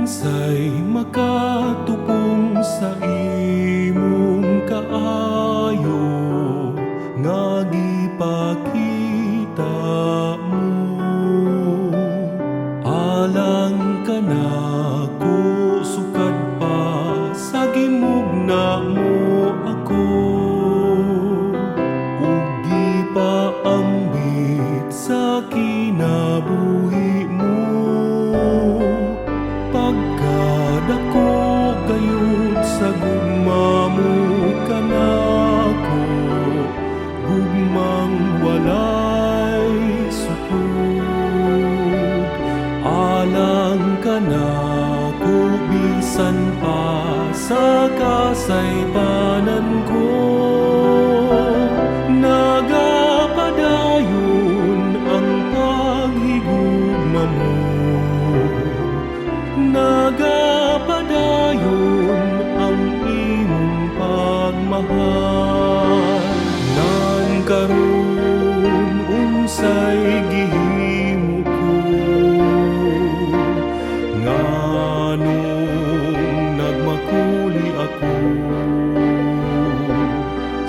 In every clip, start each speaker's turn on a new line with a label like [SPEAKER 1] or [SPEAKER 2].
[SPEAKER 1] Kinsay makatupong sa imong kaayo nga gipakita mo. Alang ka nako, sukad pa sa gimugna mo ako, ug di pa ambit sa kinabuhi mo. Pagkadako gayud sa gugma mo kanako, gugmang walay sukod. Alang ka nako, bisan pa sa kasaypanan ko, nagapadayon ang paghigugma mo. Nagapadayon ang imong pagmahal. Nan karon unsay gihimo ko, nganong nagmakuli ako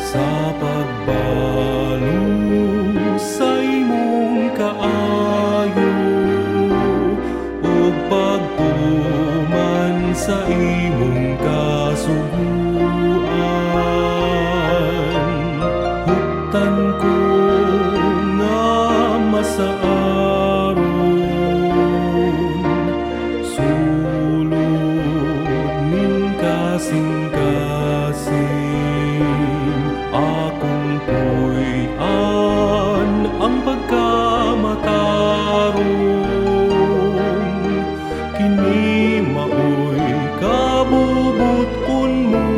[SPEAKER 1] sa pagbalo sa imong kaayo, ug pagtuman sa imong kasuguan. Huptan ko nga masaaron, sulod ning kasing-kasing. Akong puy-an ang pagkamataron, kini maoy kabubuton mo.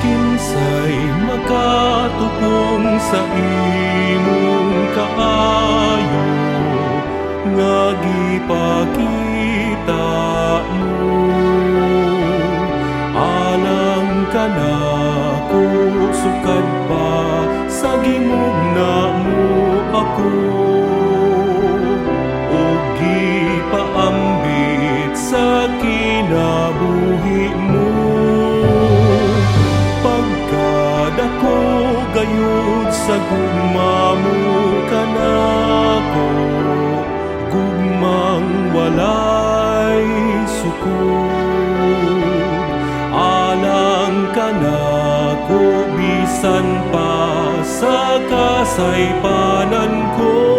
[SPEAKER 1] Kinsay makatupong sa imong kaayo nga gipakita mo. Alang ka nako, sukad pa sa gimugna mo ako, ug gipaambit sa kinabuhi mo. Pagkadako gayud sa gugma mo kanako, gugmang walay sukod. Alang ka nako, bisan pa sa kasaypanan ko,